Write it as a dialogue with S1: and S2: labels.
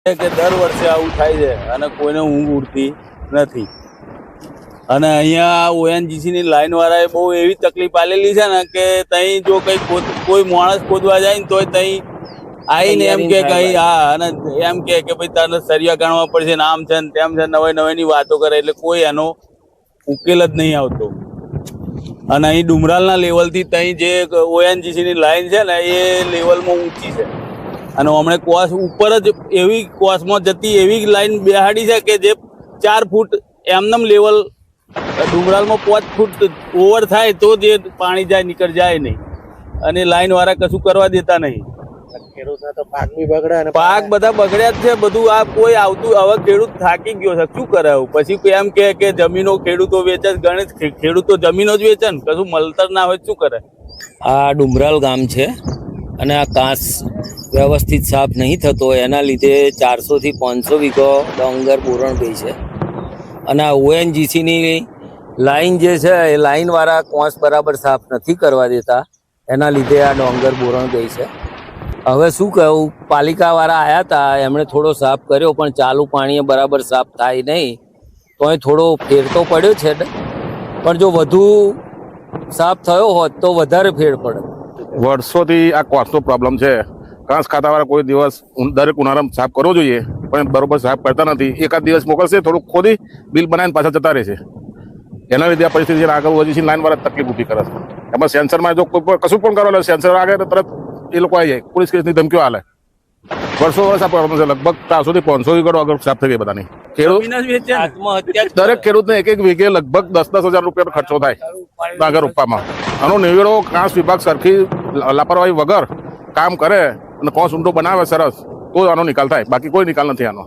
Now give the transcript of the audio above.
S1: કે દર વર્ષે આવું થાય છે અને કોઈને ઊંઘ ઉડતી નથી. અને અહીંયા ઓએનજીસી ની લાઈન વાળાએ બહુ એવી તકલીફ આલેલી છે ને કે ત્યાં જો કોઈ માણસ ખોદવા જાય ને તોય ત્યાં આવીને એમ કે હા અને એમ કે ભાઈ તને સરિયા ગણવા પડશે ને આમ છે ને તેમ છે, નવી વાતો કરે એટલે કોઈ એનો ઉકેલ જ નહીં આવતો. અને અહીં ડુમરાલના લેવલથી ત્યાં જે ઓએનજીસી ની લાઈન છે ને એ લેવલમાં ઊંચી છે અને હમણે કોસ ઉપર જ એવી કોસમાં જતી એવી લાઈન બેહાડી છે કે જે 4 ફૂટ એમનેમ લેવલ ડુંગરાલમાં 5 ફૂટ ઓવર થાય તો જે પાણી જાય નીકળ જાય નહીં. અને લાઈન વાળા કશું કરવા દેતા નહીં.
S2: ખેડૂતના તો પાક બી બગડે અને
S1: પાક બધા બગડ્યા જ છે. બધું આ કોઈ આવતું હવે ખેડૂત થાકી ગયો છે, શું કરે? પછી એમ કે જમીનો ખેડૂતો વેચે, ગણેશ ખેડૂતો જમીનો જ વેચે ને કશું મળતર ના હોય શું કરે?
S3: આ ડુમરાલ ગામ છે અને આ કાંસ વ્યવસ્થિત સાફ નહીં થતો, એના લીધે 400 થી 500 વીઘો ડોંગર બોરણ ગઈ છે. અને આ ઓએનજીસીની લાઈન જે છે એ લાઈનવાળા કોંસ બરાબર સાફ નથી કરવા દેતા, એના લીધે આ ડોંગર બોરણ ગઈ છે. હવે શું કહું, પાલિકાવાળા આવ્યા હતા, એમણે થોડો સાફ કર્યો પણ ચાલુ પાણીએ બરાબર સાફ થાય નહીં, તોય થોડો ફેર તો પડ્યો છે. પણ જો વધુ સાફ થયો હોત તો વધારે ફેર પડે.
S4: વર્ષોથી આ કોસનો પ્રોબ્લેમ છે. ઘાસ ખાતાવાળા કોઈ દિવસ દરેક ઉનાળામાં સાફ કરવો જોઈએ પણ બરોબર સાફ કરતા નથી. એકાદ દિવસ મોકલશે, થોડુંક ખોદી બિલ બનાવીને પાછા જતા રહેશે. એના લીધે આ પરિસ્થિતિ આગળ ઓજીસી લાઈન વાળા તકલીફ ઊભી કરે છે. એમાં સેન્સરમાં જો કોઈ કશું પણ કરવા સેન્સર આગળ તો તરત એ લોકો આવી જાય, પોલીસ કેસની ધમકીઓ હાલે. વર્ષો વર્ષ આ પ્રોબ્લેમ છે. લગભગ 400 થી 500 વીઘો આગળ સાફ થઈ ગઈ બધાની. દરેક ખેડૂતને એક વીઘે લગભગ 10,000 રૂપિયાનો ખર્ચો થાય ડાંગર રોપવામાં. આનો નિવેડો ઘાસ વિભાગ સરખી લાપરવાહી વગર કામ કરે અને કોસ ઊંડો બનાવે સરસ તો આનો નિકાલ થાય, બાકી કોઈ નિકાલ નથી આનો.